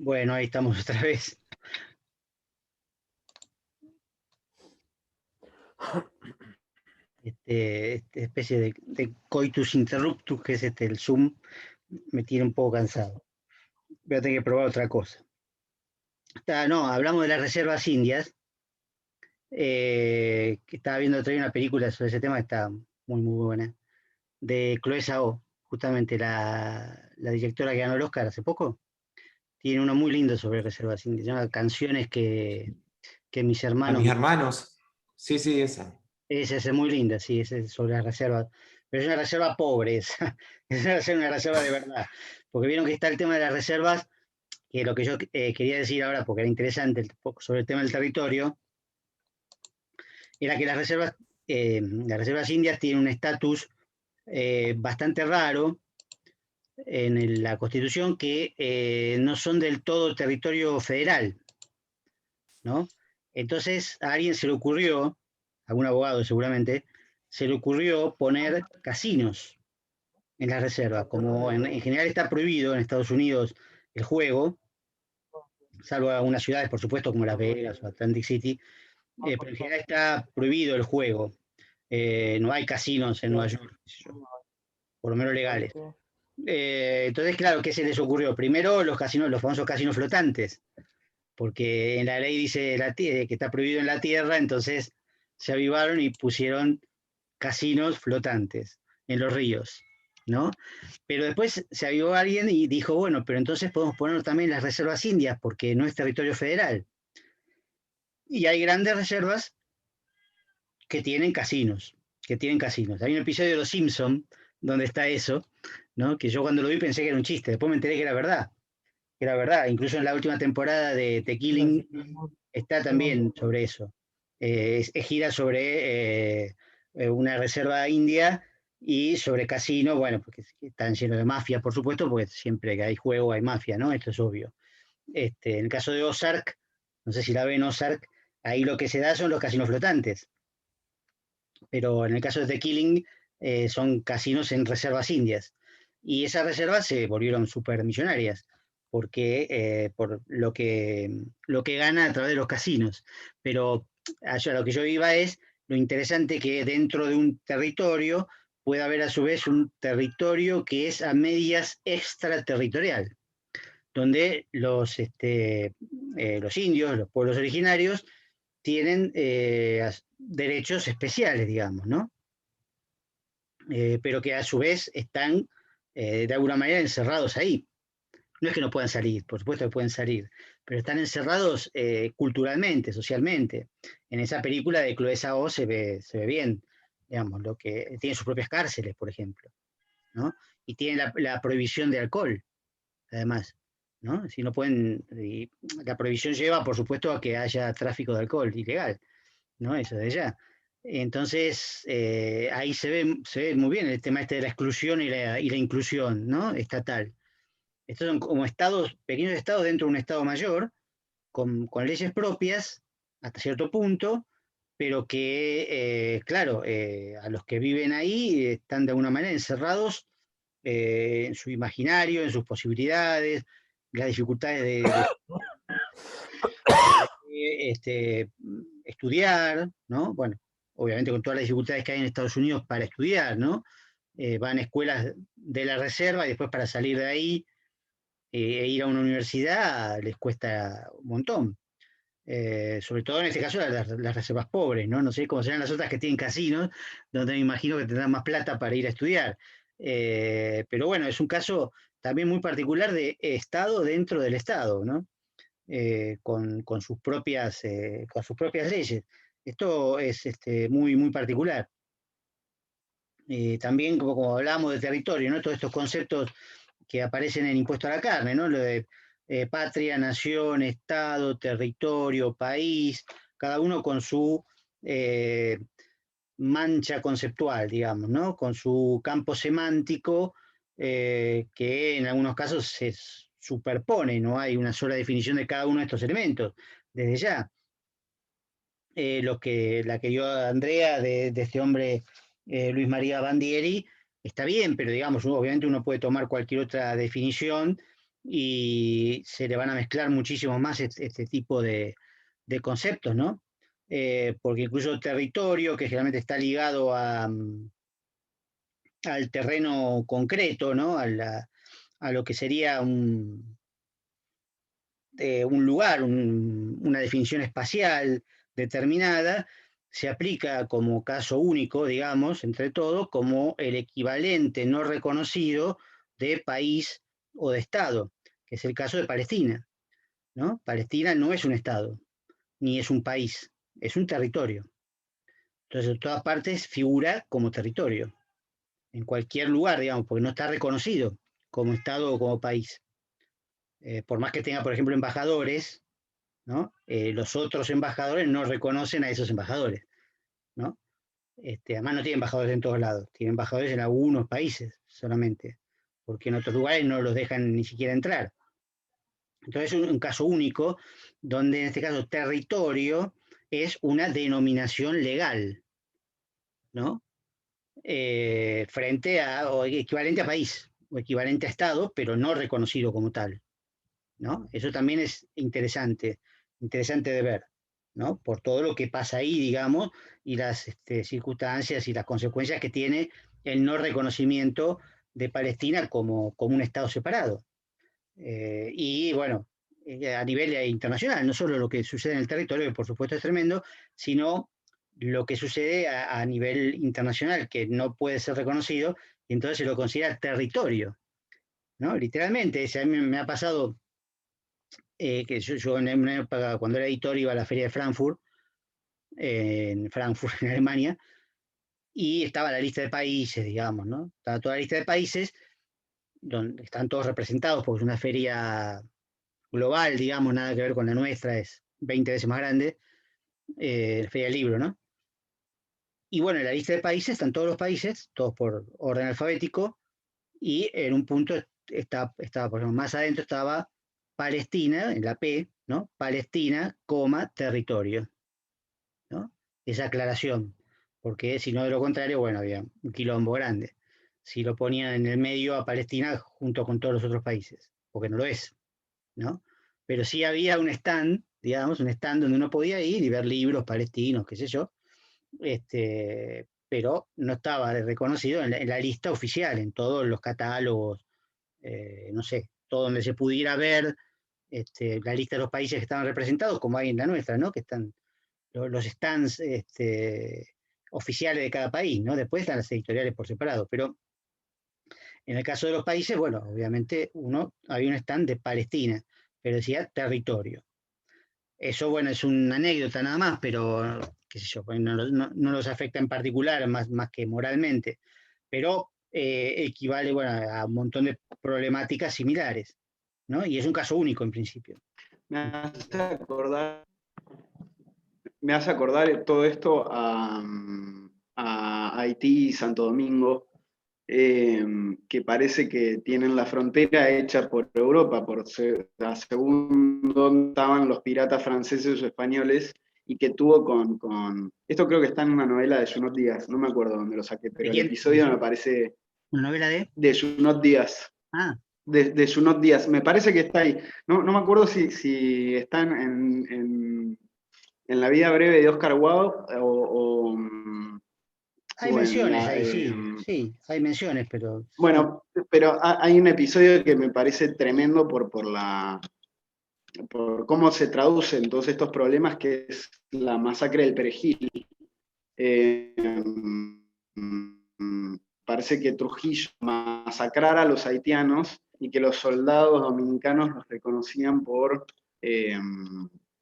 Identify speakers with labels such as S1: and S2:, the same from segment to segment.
S1: Bueno, ahí estamos otra vez. Esta especie de coitus interruptus, que es el Zoom, me tiene un poco cansado. Voy a tener que probar otra cosa. No, hablamos de las reservas indias. Que estaba viendo otra vez una película sobre ese tema, que está muy buena, de Chloe Zhao, justamente la directora que ganó el Oscar hace poco. Tiene uno muy lindo sobre reservas indias, se llama Canciones que mis
S2: A
S1: hermanos
S2: mis
S1: me...
S2: hermanos. Sí, sí, esa.
S1: Esa es muy linda, sí, esa es sobre la reserva. Pero es una reserva pobre, esa. Esa es una reserva de verdad. Porque vieron que está el tema de las reservas, que lo que yo quería decir ahora, porque era interesante sobre el tema del territorio, era que las reservas indias tienen un estatus bastante raro en la Constitución, que no son del todo territorio federal, ¿no? Entonces a alguien se le ocurrió, a algún abogado seguramente, se le ocurrió poner casinos en las reservas. Como en general está prohibido en Estados Unidos el juego, salvo algunas ciudades, por supuesto, como Las Vegas o Atlantic City, pero en general está prohibido el juego. No hay casinos en Nueva York, por lo menos legales. Entonces, claro, ¿qué se les ocurrió? Primero, los casinos, los famosos casinos flotantes, porque en la ley dice que está prohibido en la tierra, entonces se avivaron y pusieron casinos flotantes en los ríos, ¿no? Pero después se avivó alguien y dijo, bueno, pero entonces podemos poner también las reservas indias, porque no es territorio federal. Y hay grandes reservas que tienen casinos, que tienen casinos. Hay un episodio de Los Simpson donde está eso, ¿no? Que yo cuando lo vi pensé que era un chiste, después me enteré que era verdad. Era verdad, incluso en la última temporada de The Killing está también sobre eso. Gira sobre una reserva india y sobre casino, bueno, porque están llenos de mafia, por supuesto, porque siempre que hay juego hay mafia, ¿no? Esto es obvio. En el caso de Ozark, no sé si la ven Ozark, ahí lo que se da son los casinos flotantes, pero en el caso de The Killing son casinos en reservas indias. Y esas reservas se volvieron supermillonarias porque por lo que gana a través de los casinos. Pero allá lo que yo iba es lo interesante que dentro de un territorio puede haber a su vez un territorio que es a medias extraterritorial, donde los indios, los pueblos originarios, tienen derechos especiales, digamos, ¿no? Pero que a su vez están de alguna manera encerrados ahí. No es que no puedan salir, por supuesto que pueden salir, pero están encerrados culturalmente, socialmente. En esa película de Chloe Zhao se ve bien, digamos, lo que tiene sus propias cárceles, por ejemplo, ¿no? Y tiene la prohibición de alcohol, además, ¿no? Si no pueden, la prohibición lleva, por supuesto, a que haya tráfico de alcohol ilegal, ¿no? Eso de ya. Entonces, ahí se ve muy bien el tema de la exclusión y la inclusión, ¿no? Estatal. Estos son como estados, pequeños estados dentro de un estado mayor, con leyes propias hasta cierto punto, pero que, claro, a los que viven ahí están de alguna manera encerrados en su imaginario, en sus posibilidades, las dificultades estudiar, ¿no? Bueno, obviamente con todas las dificultades que hay en Estados Unidos para estudiar, ¿no? Van a escuelas de la reserva y después para salir de ahí e ir a una universidad les cuesta un montón. Sobre todo en este caso las reservas pobres, ¿no? No sé cómo serán las otras que tienen casinos, donde me imagino que tendrán más plata para ir a estudiar. Pero bueno, es un caso también muy particular de Estado dentro del Estado, ¿no? Con sus propias leyes. Esto es muy particular. También, como hablábamos de territorio, ¿no? Todos estos conceptos que aparecen en el impuesto a la carne, ¿no? Lo de patria, nación, estado, territorio, país, cada uno con su mancha conceptual, digamos, ¿no? Con su campo semántico, que en algunos casos se superpone, no hay una sola definición de cada uno de estos elementos, desde ya. La que dio Andrea de este hombre, Luis María Bandieri, está bien, pero digamos, obviamente uno puede tomar cualquier otra definición y se le van a mezclar muchísimo más este tipo de conceptos, ¿no? Porque incluso territorio, que generalmente está ligado al terreno concreto, ¿no? A lo que sería un lugar, una definición espacial determinada, se aplica como caso único, digamos, entre todo, como el equivalente no reconocido de país o de Estado, que es el caso de Palestina, ¿no? Palestina no es un Estado, ni es un país, es un territorio. Entonces, en todas partes figura como territorio, en cualquier lugar, digamos, porque no está reconocido como Estado o como país. Por más que tenga, por ejemplo, embajadores, ¿no? Los otros embajadores no reconocen a esos embajadores, ¿no? Además no tiene embajadores en todos lados, tiene embajadores en algunos países solamente, porque en otros lugares no los dejan ni siquiera entrar. Entonces es un caso único, donde en este caso territorio es una denominación legal, ¿no? Frente a, o equivalente a país, o equivalente a Estado, pero no reconocido como tal, ¿no? Eso también es interesante de ver, ¿no? Por todo lo que pasa ahí, digamos, y las circunstancias y las consecuencias que tiene el no reconocimiento de Palestina como un Estado separado. Y bueno, a nivel internacional, no solo lo que sucede en el territorio, que por supuesto es tremendo, sino lo que sucede a nivel internacional, que no puede ser reconocido, y entonces se lo considera territorio, ¿no? Literalmente, a mí me ha pasado que yo en una época, cuando era editor, iba a la feria de Frankfurt, en Frankfurt, en Alemania, y estaba la lista de países, digamos, ¿no? Estaba toda la lista de países, donde están todos representados, porque es una feria global, digamos, nada que ver con la nuestra, es 20 veces más grande, la feria del libro, ¿no? Y bueno, en la lista de países están todos los países, todos por orden alfabético, y en un punto estaba, por ejemplo, más adentro estaba Palestina, en la P, ¿no? Palestina, coma, territorio, ¿no? Esa aclaración, porque si no, de lo contrario, bueno, había un quilombo grande. Si lo ponían en el medio a Palestina junto con todos los otros países, porque no lo es, ¿no? Pero sí había un stand, digamos, un stand donde uno podía ir y ver libros palestinos, qué sé yo, pero no estaba reconocido en la lista oficial, en todos los catálogos, no sé, todo donde se pudiera ver la lista de los países que estaban representados, como hay en la nuestra, ¿no? Que están los stands oficiales de cada país, ¿no? Después están las editoriales por separado, pero en el caso de los países, bueno, obviamente había un stand de Palestina, pero decía territorio. Eso, bueno, es una anécdota nada más, pero qué sé yo, pues no los afecta en particular, más que moralmente, pero equivale, bueno, a un montón de problemáticas similares, ¿no? Y es un caso único en principio.
S3: Me hace acordar, todo esto a Haití y Santo Domingo, que parece que tienen la frontera hecha por Europa, según donde estaban los piratas franceses o españoles, y que tuvo esto creo que está en una novela de Junot Díaz, no me acuerdo dónde lo saqué, pero el episodio me parece...
S1: ¿Una novela
S3: de Junot Díaz.
S1: Ah.
S3: De Junot Díaz, me parece que está ahí. No me acuerdo si están en La vida breve de Oscar Wilde
S1: hay menciones ahí, sí, hay menciones, pero...
S3: Bueno, sí. Pero hay un episodio que me parece tremendo por cómo se traducen todos estos problemas, que es la masacre del Perejil. Parece que Trujillo masacrara a los haitianos y que los soldados dominicanos los reconocían por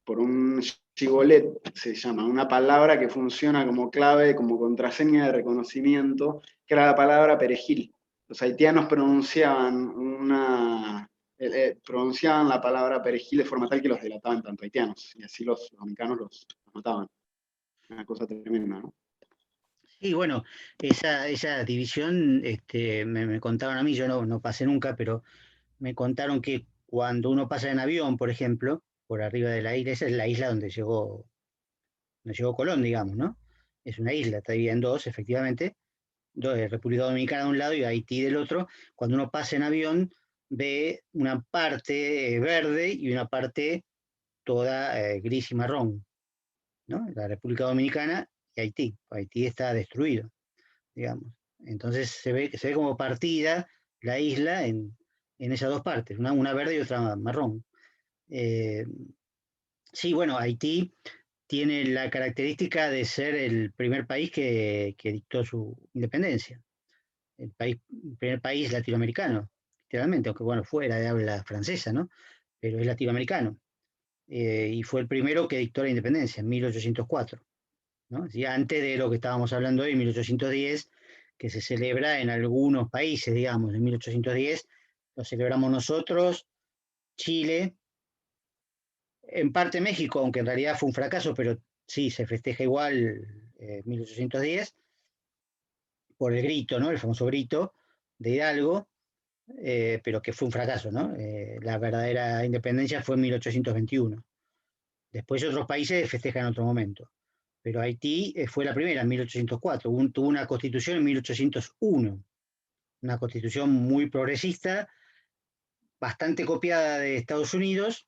S3: un chivolet, se llama, una palabra que funciona como clave, como contraseña de reconocimiento, que era la palabra perejil. Los haitianos pronunciaban pronunciaban la palabra perejil de forma tal que los delataban tanto haitianos, y así los dominicanos los mataban. Una cosa tremenda, ¿no?
S1: Sí, bueno, esa división me contaron a mí, yo no pasé nunca, pero me contaron que cuando uno pasa en avión, por ejemplo, por arriba de la isla, esa es la isla donde llegó Colón, digamos, ¿no? Es una isla, está dividida en dos, efectivamente, República Dominicana de un lado y Haití del otro. Cuando uno pasa en avión, ve una parte verde y una parte toda gris y marrón, ¿no? La República Dominicana y Haití. Haití está destruido, digamos. Entonces se ve como partida la isla en esas dos partes, una verde y otra marrón. Eh, sí, bueno, Haití tiene la característica de ser el primer país que dictó su independencia, el primer país latinoamericano, literalmente, aunque bueno, fuera de habla francesa, ¿no? Pero es latinoamericano. Y fue el primero que dictó la independencia, en 1804, ¿no? Así, antes de lo que estábamos hablando hoy, en 1810, que se celebra en algunos países, digamos, en 1810, lo celebramos nosotros, Chile, en parte México, aunque en realidad fue un fracaso, pero sí, se festeja igual 1810, por el grito, ¿no? El famoso grito de Hidalgo, pero que fue un fracaso, ¿no? La verdadera independencia fue en 1821. Después otros países festejan en otro momento. Pero Haití fue la primera, en 1804. Tuvo una constitución en 1801, una constitución muy progresista, bastante copiada de Estados Unidos,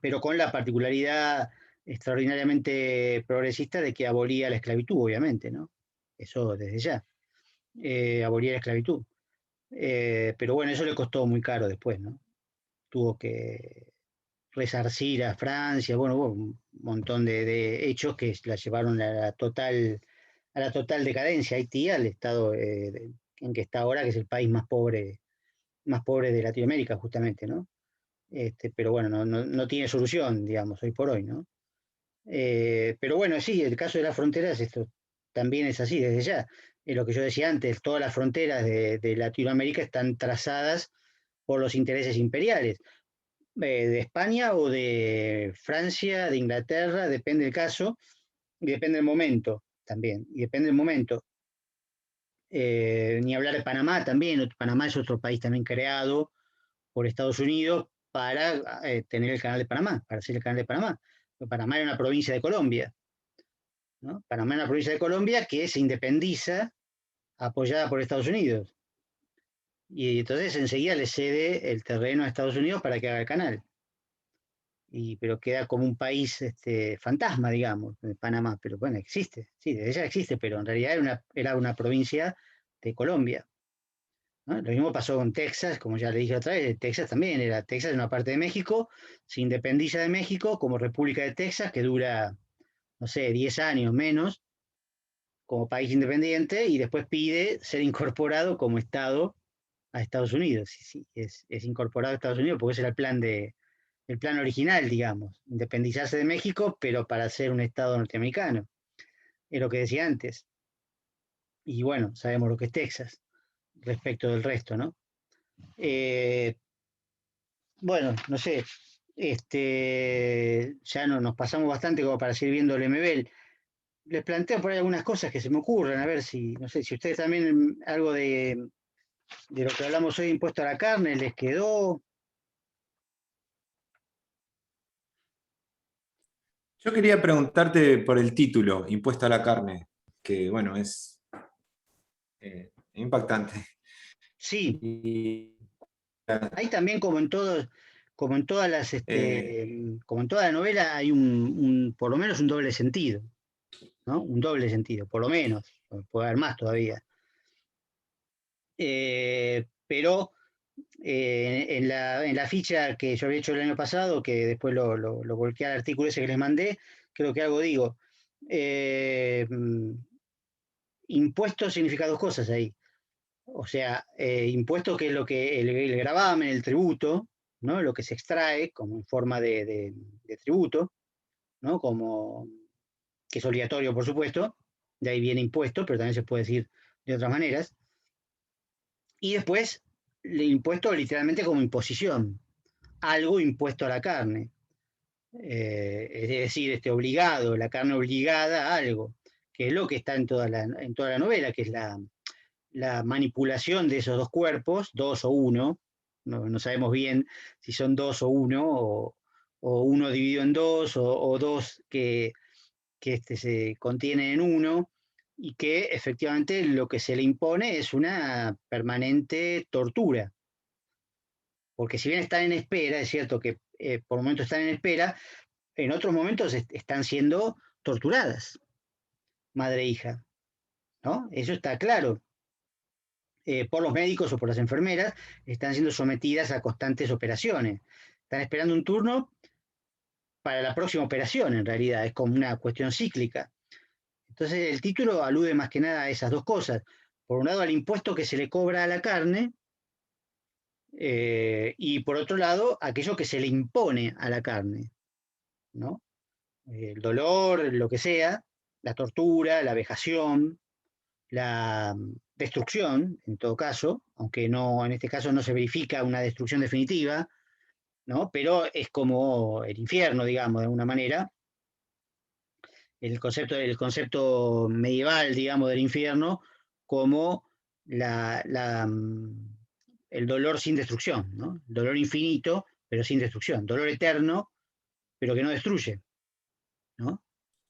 S1: pero con la particularidad extraordinariamente progresista de que abolía la esclavitud, obviamente, ¿no? Eso desde ya. Abolía la esclavitud. Pero bueno, eso le costó muy caro después, ¿no? Tuvo que resarcir a Francia, bueno, hubo un montón de hechos que la llevaron a la total decadencia. Haití, al estado en que está ahora, que es el país más pobre de Latinoamérica, justamente, ¿no? Pero bueno, no tiene solución, digamos, hoy por hoy, ¿no? Pero bueno, sí, el caso de las fronteras, esto también es así desde ya. Es lo que yo decía antes, todas las fronteras de Latinoamérica están trazadas por los intereses imperiales, de España o de Francia, de Inglaterra, depende del caso, y depende del momento también, y depende del momento. Ni hablar de Panamá también, Panamá es otro país también creado por Estados Unidos para tener el canal de Panamá, para hacer el canal de Panamá. Panamá era una provincia de Colombia, ¿no? Panamá era una provincia de Colombia que se independiza apoyada por Estados Unidos. Y entonces enseguida le cede el terreno a Estados Unidos para que haga el canal. Pero queda como un país fantasma, digamos, Panamá, pero bueno, existe, sí, desde ya existe, pero en realidad era una provincia de Colombia, ¿no? Lo mismo pasó con Texas, como ya le dije otra vez, Texas también Texas es una parte de México, se independiza de México como República de Texas, que dura, no sé, 10 años menos, como país independiente, y después pide ser incorporado como Estado a Estados Unidos. Sí, sí, es incorporado a Estados Unidos porque ese era el plan original, digamos, independizarse de México, pero para ser un Estado norteamericano. Es lo que decía antes. Y bueno, sabemos lo que es Texas respecto del resto, ¿no? Eh, bueno, no sé, ya no, nos pasamos bastante como para seguir viendo el MBL. Les planteo por ahí algunas cosas que se me ocurren, a ver si, no sé, si ustedes también algo de lo que hablamos hoy, impuesto a la carne, les quedó.
S2: Yo quería preguntarte por el título, Impuesto a la carne, que bueno, es impactante.
S1: Sí,
S2: Y,
S1: hay también como en todas
S2: eh,
S1: como en toda la novela, hay por lo menos un doble sentido, ¿no? Un doble sentido, por lo menos, puede haber más todavía. Pero en la ficha que yo había hecho el año pasado, que después lo volqué al artículo ese que les mandé, creo que algo digo. Eh, mm, Impuesto significa dos cosas ahí. O sea, impuesto que es lo que el gravamen, el tributo, ¿no? Lo que se extrae como en forma de tributo, ¿no? Como que es obligatorio, por supuesto, de ahí viene impuesto, pero también se puede decir de otras maneras. Y después impuesto literalmente como imposición, algo impuesto a la carne. Es decir, obligado, la carne obligada a algo, que es lo que está en toda la novela, que es la manipulación de esos dos cuerpos, dos o uno, no sabemos bien si son dos o uno, o uno dividido en dos, o dos que se contienen en uno, y que efectivamente lo que se le impone es una permanente tortura. Porque si bien están en espera, es cierto que por momentos están en espera, en otros momentos están siendo torturadas, madre e hija, ¿no? Eso está claro. Por los médicos o por las enfermeras, están siendo sometidas a constantes operaciones. Están esperando un turno para la próxima operación, en realidad, es como una cuestión cíclica. Entonces el título alude más que nada a esas dos cosas. Por un lado, al impuesto que se le cobra a la carne, y por otro lado, aquello que se le impone a la carne, ¿no? El dolor, lo que sea, la tortura, la vejación, la destrucción, en todo caso, aunque no, en este caso no se verifica una destrucción definitiva, ¿no? Pero es como el infierno, digamos, de alguna manera. El concepto medieval, digamos, del infierno como la, la, el dolor sin destrucción, ¿no? El dolor infinito, pero sin destrucción. Dolor eterno, pero que no destruye, ¿no?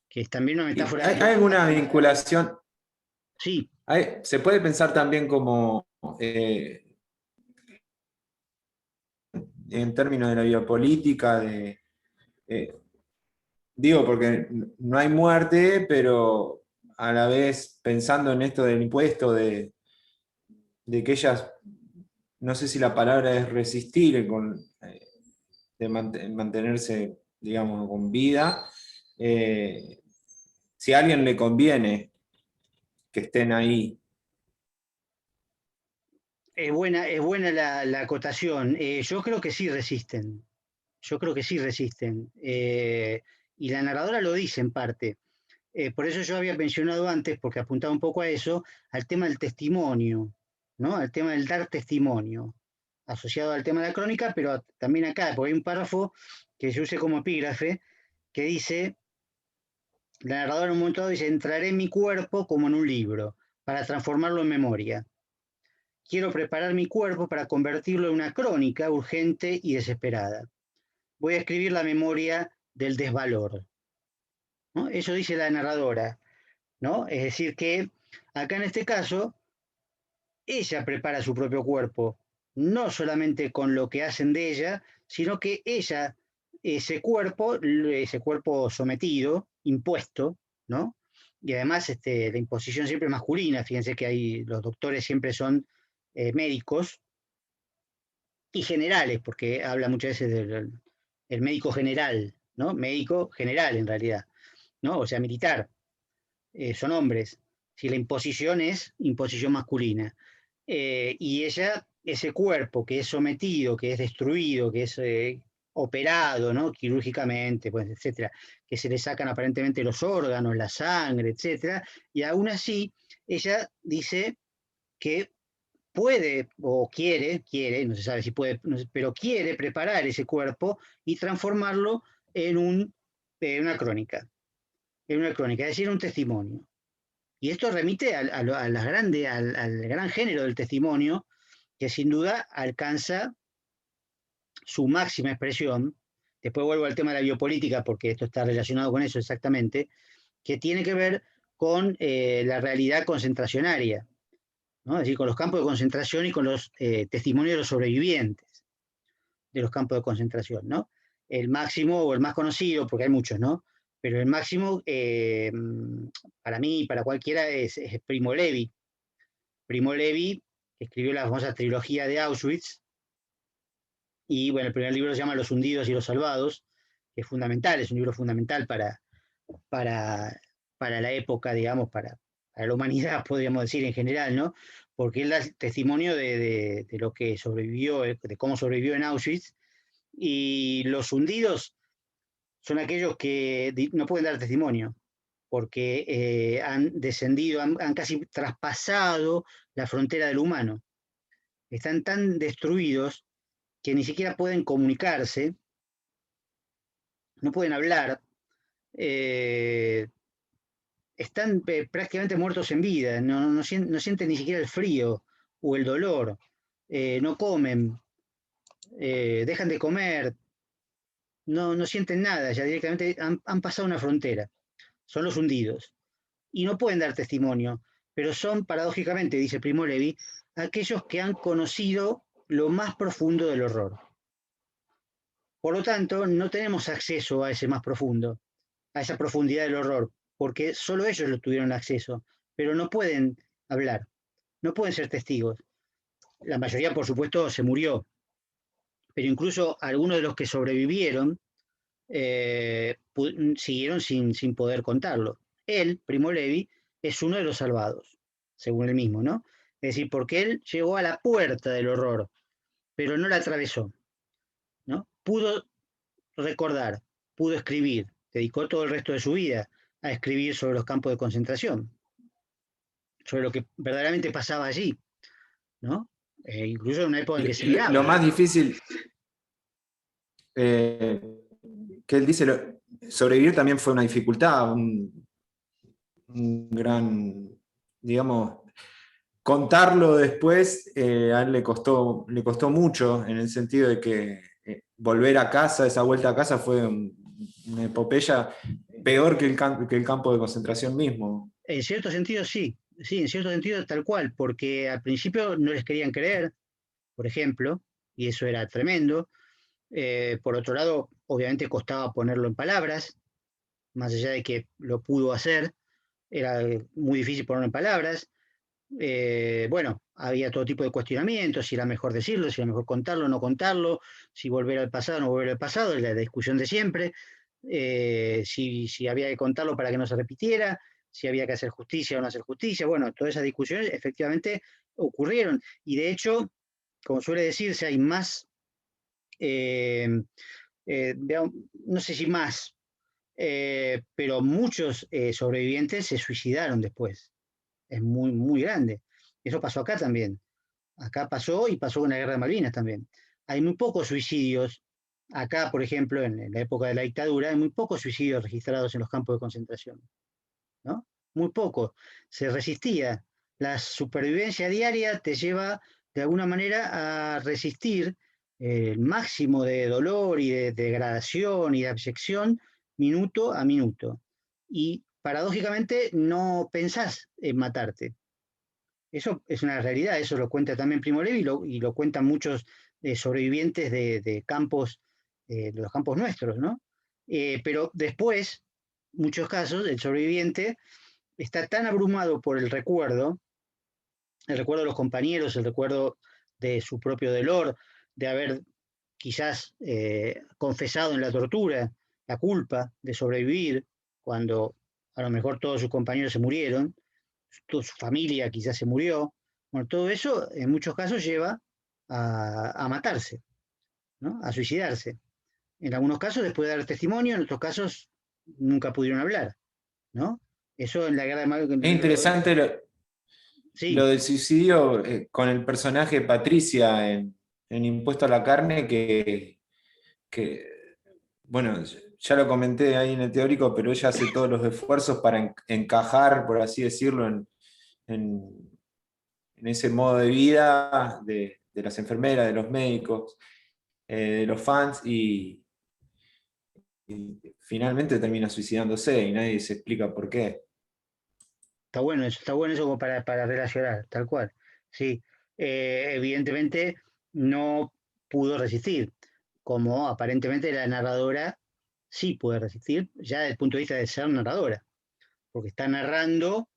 S1: Que es también una
S2: ¿Y
S1: metáfora.
S2: hay alguna vinculación?
S1: Sí.
S2: Se puede pensar también como en términos de la biopolítica, digo, porque no hay muerte, pero a la vez pensando en esto del impuesto, de que ellas, no sé si la palabra es resistir, de mantenerse, digamos, con vida, si a alguien le conviene que estén ahí.
S1: Es buena la acotación. Yo creo que sí resisten. Yo creo que sí resisten. Y la narradora lo dice en parte. Por eso yo había mencionado antes, porque apuntaba un poco a eso, al tema del testimonio, ¿no? Al tema del dar testimonio, asociado al tema de la crónica, pero también acá, porque hay un párrafo que yo usé como epígrafe, que dice, la narradora en un momento dado dice, entraré en mi cuerpo como en un libro, para transformarlo en memoria. Quiero preparar mi cuerpo para convertirlo en una crónica urgente y desesperada. Voy a escribir la memoria del desvalor, ¿no? Eso dice la narradora, ¿no? Es decir, que acá en este caso, ella prepara su propio cuerpo, no solamente con lo que hacen de ella, sino que ella, ese cuerpo sometido, impuesto, ¿no? Y además la imposición siempre masculina, fíjense que ahí los doctores siempre son médicos y generales, porque habla muchas veces del el médico general, ¿no? Médico general en realidad, ¿no? O sea, militar, son hombres. Si la imposición es imposición masculina. Y ella, ese cuerpo que es sometido, que es destruido, que es operado, ¿no? Quirúrgicamente, pues, etcétera, que se le sacan aparentemente los órganos, la sangre, etcétera, y aún así ella dice que puede o quiere, no se sabe si puede, no sé, pero quiere preparar ese cuerpo y transformarlo en, en una crónica, es decir, un testimonio. Y esto remite al gran género del testimonio, que sin duda alcanza su máxima expresión. Después vuelvo al tema de la biopolítica, porque esto está relacionado con eso exactamente, que tiene que ver con la realidad concentracionaria, ¿no? Es decir, con los campos de concentración y con los testimonios de los sobrevivientes de los campos de concentración, ¿no? El máximo o el más conocido, porque hay muchos, ¿no? Pero el máximo, para mí y para cualquiera, es Primo Levi. Primo Levi escribió la famosa trilogía de Auschwitz, y bueno, el primer libro se llama Los hundidos y los salvados, que es fundamental, es un libro fundamental para, para la época, digamos, para la humanidad, podríamos decir en general, ¿no? Porque él da testimonio de lo que sobrevivió, de cómo sobrevivió en Auschwitz, y los hundidos son aquellos que no pueden dar testimonio, porque han descendido, han casi traspasado la frontera del humano. están tan destruidos que ni siquiera pueden comunicarse, no pueden hablar, están prácticamente muertos en vida, no sienten ni siquiera el frío o el dolor, no comen, dejan de comer, no sienten nada, ya directamente han pasado una frontera, son los hundidos. Y no pueden dar testimonio, pero son, paradójicamente, dice Primo Levi, aquellos que han conocido lo más profundo del horror. Por lo tanto, no tenemos acceso a ese más profundo, a esa profundidad del horror, porque solo ellos lo tuvieron acceso, pero no pueden hablar, no pueden ser testigos. La mayoría, por supuesto, se murió, pero incluso algunos de los que sobrevivieron siguieron sin poder contarlo. Él, Primo Levi, es uno de los salvados, según él mismo, ¿no? Es decir, porque él llegó a la puerta del horror, pero no la atravesó, ¿no? Pudo recordar, pudo escribir, dedicó todo el resto de su vida a escribir sobre los campos de concentración, sobre lo que verdaderamente pasaba allí, ¿no? Incluso en una época en que se negaba.
S2: Lo más difícil que él dice, sobrevivir también fue una dificultad, un gran, digamos, contarlo después a él le costó mucho, en el sentido de que volver a casa, esa vuelta a casa fue una epopeya peor que el campo de concentración mismo.
S1: En cierto sentido sí, en cierto sentido tal cual, porque al principio no les querían creer, por ejemplo, y eso era tremendo. Por otro lado, obviamente costaba ponerlo en palabras, más allá de que lo pudo hacer, era muy difícil ponerlo en palabras. Bueno, había todo tipo de cuestionamientos, si era mejor decirlo, si era mejor contarlo o no contarlo, si volver al pasado o no volver al pasado, la discusión de siempre, si había que contarlo para que no se repitiera, si había que hacer justicia o no hacer justicia. Bueno, todas esas discusiones efectivamente ocurrieron. Y de hecho, como suele decirse, hay más, no sé si más, pero muchos sobrevivientes se suicidaron después. Es muy, muy grande. Eso pasó acá también. Acá pasó y pasó con la guerra de Malvinas también. Hay muy pocos suicidios. Acá, por ejemplo, en la época de la dictadura, hay muy pocos suicidios registrados en los campos de concentración, ¿no? Muy pocos. Se resistía. La supervivencia diaria te lleva, de alguna manera, a resistir el máximo de dolor y de degradación y de abyección minuto a minuto. Y paradójicamente no pensás en matarte. Eso es una realidad, eso lo cuenta también Primo Levi y lo cuentan muchos sobrevivientes de campos, de los campos nuestros, ¿no? Pero después, muchos casos, el sobreviviente está tan abrumado por el recuerdo de los compañeros, el recuerdo de su propio dolor, de haber quizás confesado en la tortura la culpa de sobrevivir cuando a lo mejor todos sus compañeros se murieron, toda su familia quizás se murió. Bueno, todo eso en muchos casos lleva a matarse, ¿no? A suicidarse. En algunos casos después de dar testimonio, en otros casos nunca pudieron hablar, ¿no? Eso en la guerra de
S2: Es interesante
S1: Sí,
S2: lo del suicidio con el personaje de Patricia en Impuesto a la Carne, que, bueno, ya lo comenté ahí en el teórico, pero ella hace todos los esfuerzos para encajar, por así decirlo, en ese modo de vida de las enfermeras, de los médicos, de los fans, y finalmente termina suicidándose y nadie se explica por qué.
S1: está bueno eso como para relacionar, tal cual. Sí, evidentemente no pudo resistir, como aparentemente la narradora sí puede resistir, ya desde el punto de vista de ser narradora, porque está narrando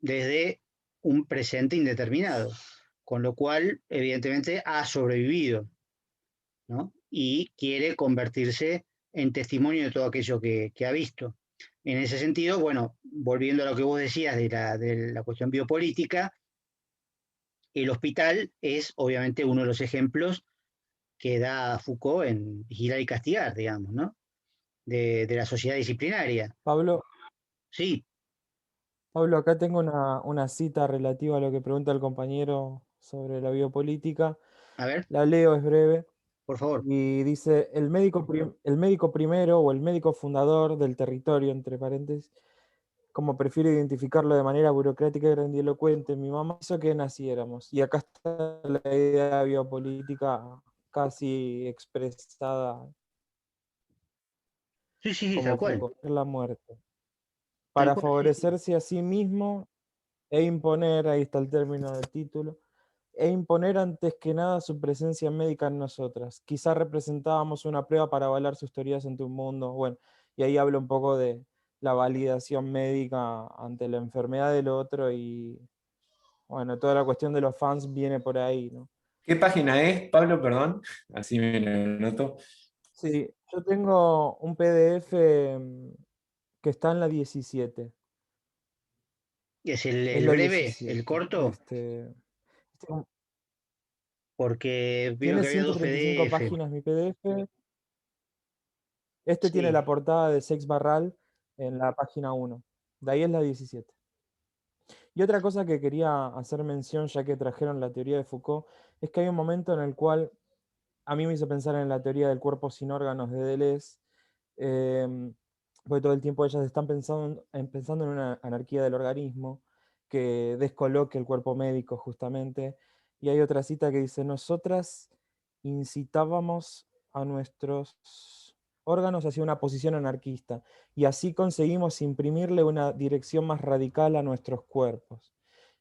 S1: desde un presente indeterminado, con lo cual evidentemente ha sobrevivido, ¿no? Y quiere convertirse en testimonio de todo aquello que ha visto. En ese sentido, bueno, volviendo a lo que vos decías de la cuestión biopolítica, el hospital es obviamente uno de los ejemplos que da Foucault en Vigilar y Castigar, digamos, ¿no? De la sociedad disciplinaria.
S4: Pablo,
S1: Sí,
S4: Pablo, acá tengo una cita relativa a lo que pregunta el compañero sobre la biopolítica.
S1: A ver,
S4: La leo, es breve.
S1: por favor.
S4: Y dice, el médico primero o el médico fundador del territorio, entre paréntesis, como prefiero identificarlo de manera burocrática y grandilocuente, mi mamá hizo que naciéramos. Y acá está la idea biopolítica casi expresada
S1: Sí, sí, sí, tal
S4: como
S1: cual.
S4: Foucault, la muerte.
S1: Tal
S4: Para
S1: cual, sí, sí.
S4: favorecerse a sí mismo e imponer, ahí está el término del título, e imponer antes que nada su presencia médica en nosotras. Quizá representábamos una prueba para avalar sus teorías ante un mundo. Bueno, y ahí habla un poco de la validación médica ante la enfermedad del otro y, bueno, toda la cuestión de los fans viene por ahí, ¿no?
S2: ¿Qué página es, Pablo? Perdón. Así me lo noto.
S4: Sí, yo tengo un PDF que está en la 17.
S1: Es
S4: Es
S1: el
S4: la
S1: breve, el
S4: 17.
S1: corto,
S4: Este
S1: porque vieron
S4: tiene
S1: que había dos
S4: 135
S1: PDF.
S4: páginas mi PDF. Este tiene
S1: Sí,
S4: la portada de Sex Barral en la página 1. De ahí es la 17. Y otra cosa que quería hacer mención, ya que trajeron la teoría de Foucault, es que hay un momento en el cual a mí me hizo pensar en la teoría del cuerpo sin órganos de Deleuze, porque todo el tiempo ellas están pensando en una anarquía del organismo que descoloque el cuerpo médico justamente. Y hay otra cita que dice, nosotras incitábamos a nuestros órganos hacia una posición anarquista y así conseguimos imprimirle una dirección más radical a nuestros cuerpos.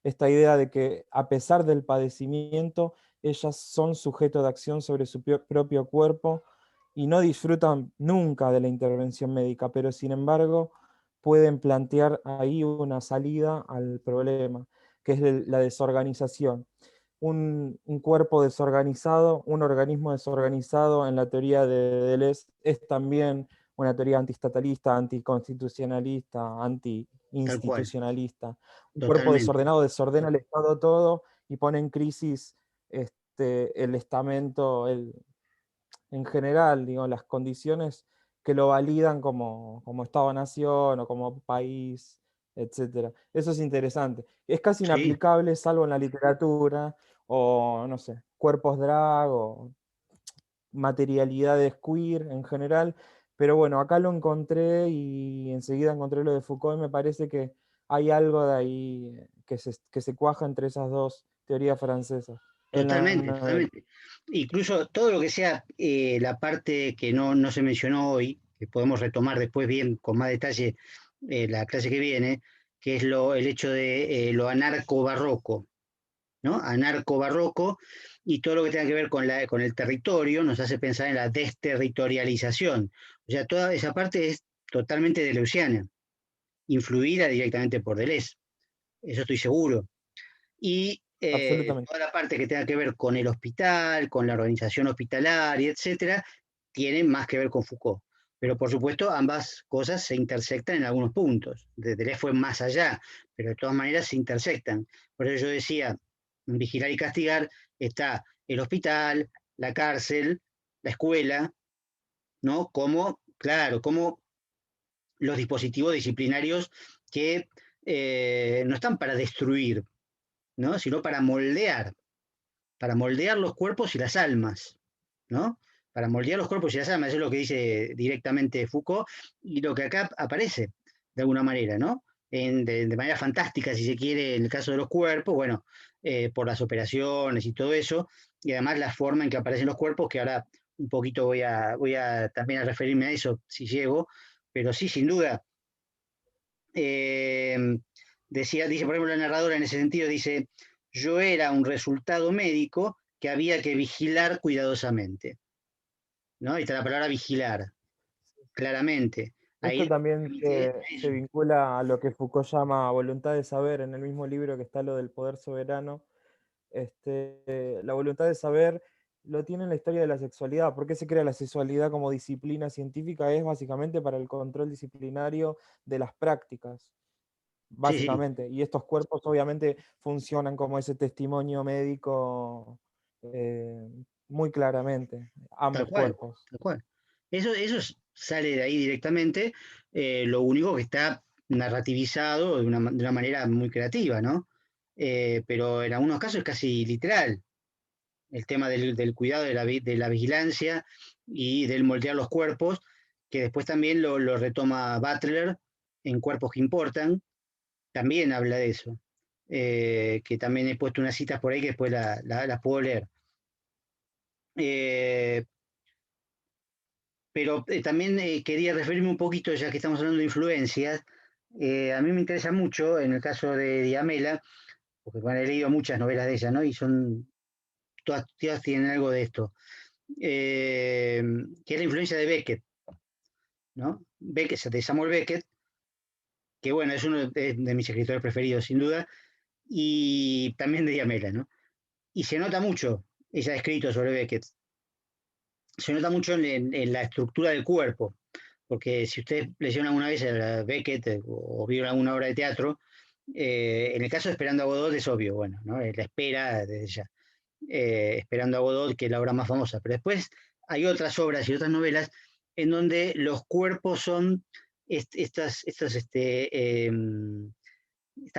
S4: Esta idea de que a pesar del padecimiento, ellas son sujeto de acción sobre su propio cuerpo y no disfrutan nunca de la intervención médica, pero sin embargo pueden plantear ahí una salida al problema, que es la desorganización. Un cuerpo desorganizado, un organismo desorganizado en la teoría de Deleuze es también una teoría antiestatalista, anticonstitucionalista,
S1: tal cual,
S4: antiinstitucionalista. Un cuerpo
S1: totalmente.
S4: desordenado desordena el Estado todo y pone en crisis el estamento en general, digo, las condiciones que lo validan como Estado-nación o como país, etc. Eso es interesante. Es casi
S1: Sí,
S4: inaplicable, salvo en la literatura, o no sé, cuerpos drag, o materialidades queer en general, pero bueno, acá lo encontré y enseguida encontré lo de Foucault y me parece que hay algo de ahí que se cuaja entre esas dos teorías francesas en la
S1: totalmente,
S4: novela.
S1: totalmente. Incluso todo lo que sea la parte que no se mencionó hoy, que podemos retomar después bien con más detalle la clase que viene, que es el hecho de lo anarco-barroco, ¿no? Anarco-barroco, y todo lo que tenga que ver con el territorio nos hace pensar en la desterritorialización. O sea, toda esa parte es totalmente deleuziana, influida directamente por Deleuze, eso estoy seguro. Y
S4: Absolutamente.
S1: toda la parte que tenga que ver con el hospital, con la organización hospitalaria, etcétera, tiene más que ver con Foucault. Pero por supuesto, ambas cosas se intersectan en algunos puntos. Deleuze fue más allá, pero de todas maneras se intersectan. Por eso yo decía, en Vigilar y Castigar está el hospital, la cárcel, la escuela, ¿no? Como, claro, como los dispositivos disciplinarios que no están para destruir, ¿no? Sino para moldear los cuerpos y las almas, ¿no? Para moldear los cuerpos y las almas, eso es lo que dice directamente Foucault y lo que acá aparece de alguna manera, ¿no? De manera fantástica, si se quiere, en el caso de los cuerpos, bueno, por las operaciones y todo eso, y además la forma en que aparecen los cuerpos, que ahora un poquito voy a también a referirme a eso si llego, pero sí, sin duda. Eh, dice, por ejemplo, la narradora en ese sentido, dice, yo era un resultado médico que había que vigilar cuidadosamente, ¿no? Ahí está la palabra vigilar, claramente.
S4: Esto
S1: Ahí
S4: también
S1: remite a
S4: se
S1: eso.
S4: vincula a lo que Foucault llama voluntad de saber, en el mismo libro que está lo del poder soberano. La voluntad de saber lo tiene en la historia de la sexualidad. ¿Por qué se crea la sexualidad como disciplina científica? Es básicamente para el control disciplinario de las prácticas,
S1: Sí, sí,
S4: básicamente. Y estos cuerpos obviamente funcionan como ese testimonio médico eh, muy claramente,
S1: tal
S4: ambos
S1: cual,
S4: cuerpos.
S1: tal cual. Eso sale de ahí directamente, lo único que está narrativizado de una manera muy creativa, ¿no? pero en algunos casos es casi literal. El tema del cuidado de la vigilancia y del moldear los cuerpos, que después también lo retoma Butler en Cuerpos que Importan, también habla de eso. Que también he puesto unas citas por ahí que después las puedo leer. Pero también quería referirme un poquito, ya que estamos hablando de influencias, a mí me interesa mucho, en el caso de Diamela, porque bueno, he leído muchas novelas de ella, ¿no? Y todas tienen algo de esto, que es la influencia de Beckett, ¿no? Beckett, de Samuel Beckett, que bueno, es uno de mis escritores preferidos, sin duda, y también de Diamela, ¿no? Y se nota mucho, ella ha escrito sobre Beckett, se nota mucho en la estructura del cuerpo, porque si ustedes leyeron alguna vez a Beckett o vieron alguna obra de teatro, en el caso de Esperando a Godot es obvio, bueno, ¿no? La espera de ella, Esperando a Godot, que es la obra más famosa, pero después hay otras obras y otras novelas en donde los cuerpos son esta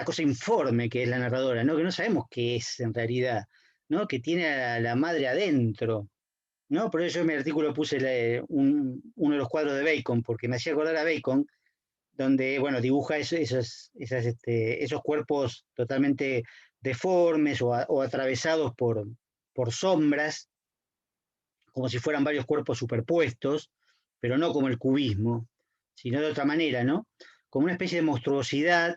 S1: cosa informe que es la narradora, ¿no? Que no sabemos qué es en realidad, ¿no? Que tiene a la madre adentro, ¿no? Por eso yo en mi artículo puse uno de los cuadros de Bacon, porque me hacía acordar a Bacon, donde, bueno, dibuja esos cuerpos totalmente deformes o atravesados por sombras, como si fueran varios cuerpos superpuestos, pero no como el cubismo, sino de otra manera, ¿no? Como una especie de monstruosidad,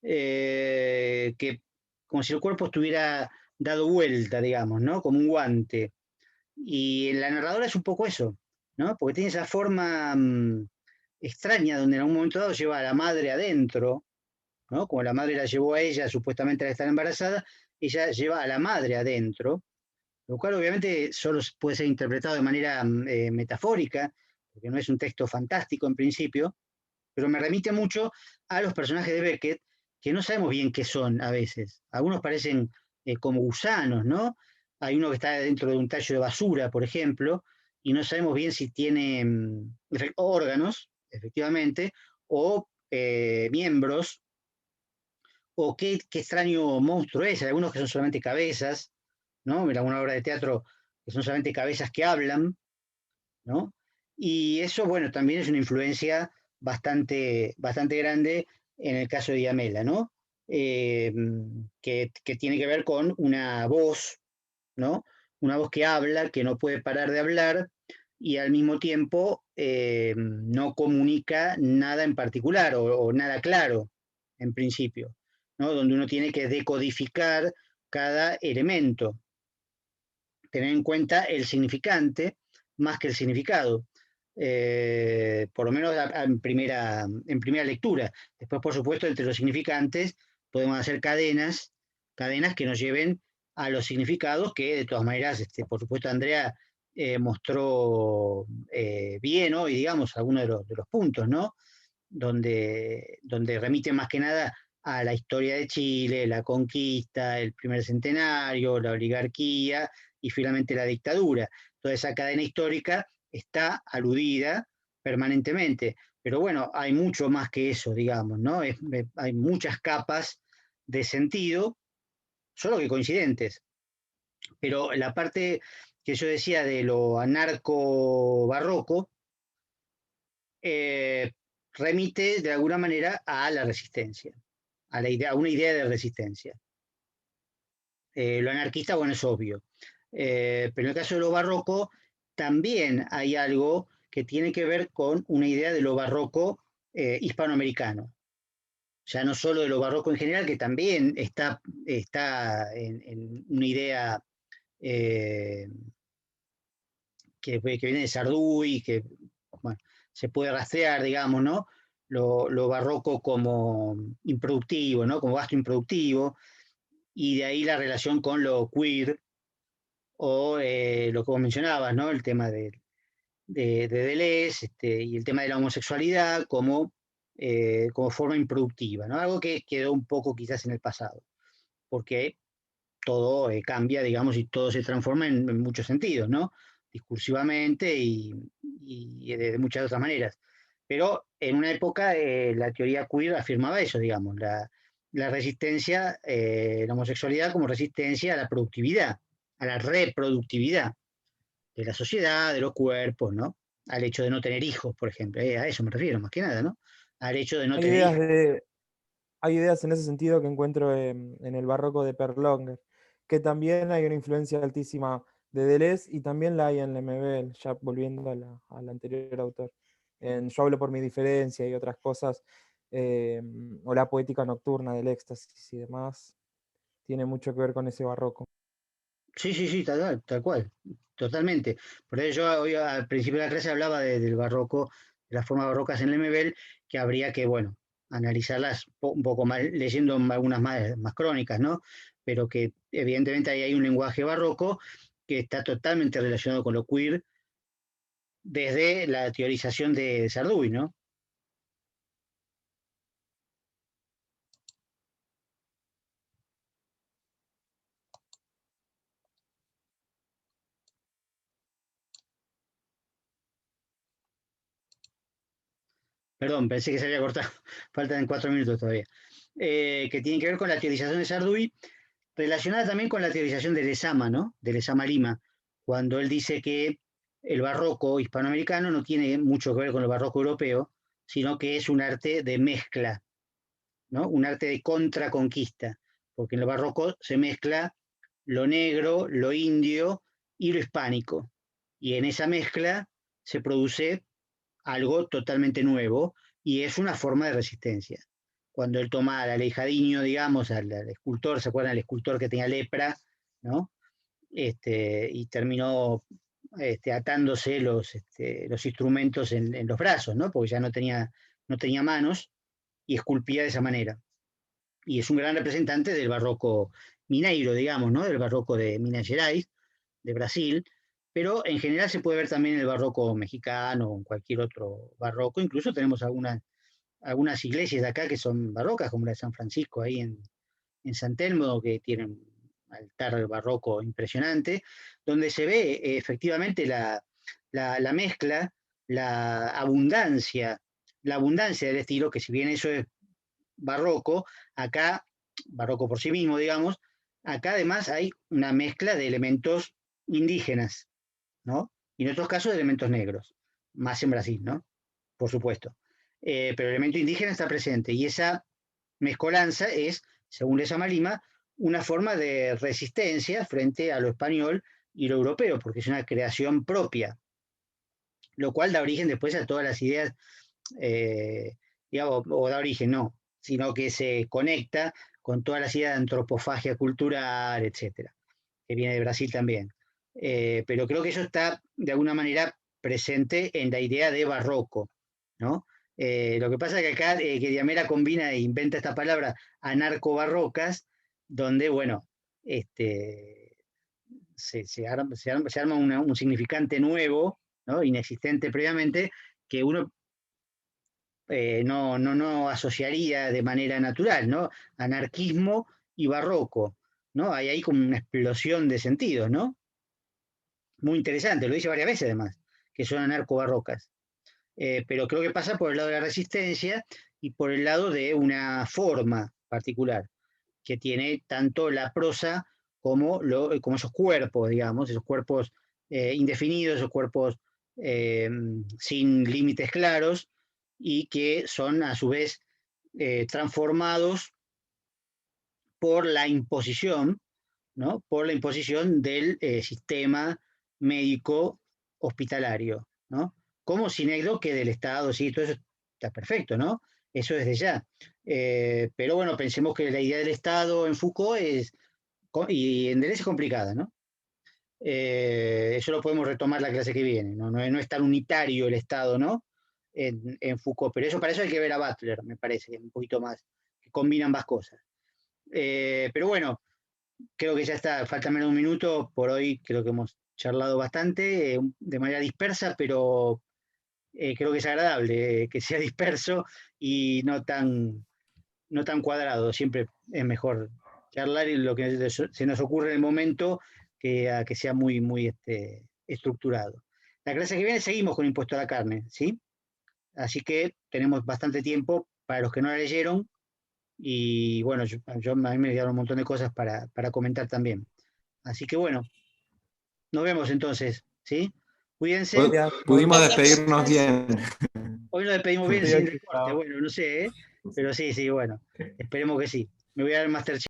S1: que como si el cuerpo estuviera dado vuelta, digamos, ¿no? Como un guante. Y en la narradora es un poco eso, ¿no? Porque tiene esa forma extraña donde en algún momento dado lleva a la madre adentro, ¿no? Como la madre la llevó a ella supuestamente al estar embarazada, ella lleva a la madre adentro, lo cual obviamente solo puede ser interpretado de manera metafórica, porque no es un texto fantástico en principio, pero me remite mucho a los personajes de Beckett, que no sabemos bien qué son a veces. Algunos parecen como gusanos, ¿no? Hay uno que está dentro de un tallo de basura, por ejemplo, y no sabemos bien si tiene órganos, efectivamente, o miembros, o qué extraño monstruo es. Hay algunos que son solamente cabezas, ¿no? En alguna obra de teatro que son solamente cabezas que hablan, ¿no? Y eso, bueno, también es una influencia bastante grande en el caso de Diamela, ¿no? Que tiene que ver con una voz, ¿no? Una voz que habla, que no puede parar de hablar y al mismo tiempo no comunica nada en particular o nada claro, en principio, ¿no? Donde uno tiene que decodificar cada elemento, tener en cuenta el significante más que el significado. Por lo menos en primera lectura. Después, por supuesto, entre los significantes podemos hacer cadenas que nos lleven a los significados que, de todas maneras, por supuesto, Andrea mostró bien hoy, digamos, algunos de los puntos, ¿no? Donde remite más que nada a la historia de Chile, la conquista, el primer centenario, la oligarquía y finalmente la dictadura. Toda esa cadena histórica está aludida permanentemente. Pero bueno, hay mucho más que eso, digamos, ¿no? Hay muchas capas de sentido, solo que coincidentes. Pero la parte que yo decía de lo anarco-barroco, remite de alguna manera a la resistencia, a una idea de resistencia. Lo anarquista, bueno, es obvio. Pero en el caso de lo barroco, también hay algo que tiene que ver con una idea de lo barroco hispanoamericano. Ya no solo de lo barroco en general, que también está en una idea que viene de Sarduy, que bueno, se puede rastrear, digamos, ¿no? Lo barroco como improductivo, ¿no? Como gasto improductivo, y de ahí la relación con lo queer, o lo que vos mencionabas, ¿no? El tema de Deleuze, y el tema de la homosexualidad como forma improductiva, ¿no? Algo que quedó un poco quizás en el pasado, porque todo cambia, digamos, y todo se transforma en muchos sentidos, ¿no? Discursivamente y de muchas otras maneras. Pero en una época la teoría queer afirmaba eso, digamos, la resistencia, la homosexualidad como resistencia a la productividad, a la reproductividad de la sociedad, de los cuerpos, ¿no? Al hecho de no tener hijos, por ejemplo. A eso me refiero, más que nada, ¿no? Al hecho de no
S4: Hay
S1: tener
S4: ideas
S1: hijos.
S4: hay ideas en ese sentido que encuentro en el barroco de Perlonger, que también hay una influencia altísima de Deleuze y también la hay en Lemebel, ya volviendo al anterior autor. En Yo hablo por mi diferencia y otras cosas, o la poética nocturna del éxtasis y demás, tiene mucho que ver con ese barroco.
S1: Sí, sí, sí, tal cual, totalmente. Por eso yo hoy al principio de la clase hablaba del barroco, de las formas barrocas en Lemebel, que habría que, bueno, analizarlas un poco más, leyendo algunas más crónicas, ¿no? Pero que evidentemente ahí hay un lenguaje barroco que está totalmente relacionado con lo queer desde la teorización de Sarduy, ¿no? Perdón, pensé que se había cortado, faltan 4 minutos todavía. Que tiene que ver con la teorización de Sarduy, relacionada también con la teorización de Lezama, ¿no? De Lezama Lima, cuando él dice que el barroco hispanoamericano no tiene mucho que ver con el barroco europeo, sino que es un arte de mezcla, ¿no? Un arte de contraconquista, porque en el barroco se mezcla lo negro, lo indio y lo hispánico. Y en esa mezcla se produce algo totalmente nuevo y es una forma de resistencia. Cuando él toma al Aleijadinho, digamos, al escultor, ¿se acuerdan? El escultor que tenía lepra, ¿no? Y terminó atándose los instrumentos en los brazos, ¿no? Porque ya no tenía manos y esculpía de esa manera. Y es un gran representante del barroco mineiro, digamos, ¿no? Del barroco de Minas Gerais, de Brasil, pero en general se puede ver también en el barroco mexicano o en cualquier otro barroco. Incluso tenemos algunas iglesias de acá que son barrocas, como la de San Francisco, ahí en San Telmo, que tienen un altar barroco impresionante, donde se ve efectivamente la mezcla, la abundancia del estilo, que si bien eso es barroco, acá, barroco por sí mismo, digamos, acá además hay una mezcla de elementos indígenas, ¿no? Y en otros casos de elementos negros, más en Brasil, ¿no? Por supuesto. Pero el elemento indígena está presente y esa mezcolanza es, según Lezama Lima, una forma de resistencia frente a lo español y lo europeo, porque es una creación propia, lo cual da origen después a todas las ideas, digamos, o da origen, no, sino que se conecta con todas las ideas de antropofagia cultural, etcétera, que viene de Brasil también. Pero creo que eso está de alguna manera presente en la idea de barroco, ¿no? Lo que pasa es que acá que Diamera combina e inventa esta palabra anarco-barrocas, donde, bueno, se arma un significante nuevo, ¿no? Inexistente previamente, que uno no asociaría de manera natural, ¿no? Anarquismo y barroco, ¿no? Hay ahí como una explosión de sentidos, ¿no? Muy interesante, lo dice varias veces además, que son anarco-barrocas. Pero creo que pasa por el lado de la resistencia y por el lado de una forma particular, que tiene tanto la prosa como esos cuerpos, digamos, esos cuerpos indefinidos, esos cuerpos sin límites claros y que son a su vez transformados por la imposición, ¿no? Por la imposición del sistema médico hospitalario, ¿no? Como que del Estado, sí, todo eso está perfecto, ¿no? Eso desde ya. Pero bueno, pensemos que la idea del Estado en Foucault y en Deleuze es complicada, ¿no? Eso lo podemos retomar la clase que viene, no es tan unitario el Estado, ¿no? En Foucault, pero para eso hay que ver a Butler, me parece, un poquito más, que combina ambas cosas. Pero bueno, creo que ya está, falta menos de un minuto, por hoy creo que hemos charlado bastante, de manera dispersa, pero creo que es agradable que sea disperso y no tan cuadrado, siempre es mejor charlar y lo que se nos ocurre en el momento que a que sea muy, muy estructurado. La clase que viene seguimos con Impuesto a la Carne, ¿sí? Así que tenemos bastante tiempo para los que no la leyeron Y bueno, a mí me quedaron un montón de cosas para comentar también. Así que bueno, nos vemos entonces, ¿sí? Cuídense.
S2: Pudimos despedirnos bien.
S1: Hoy nos despedimos bien
S4: Estoy
S1: sin
S4: aquí,
S1: recorte,
S4: chao.
S1: bueno, no sé, ¿eh? Pero sí, bueno, esperemos que sí. Me voy a dar el Masterchef.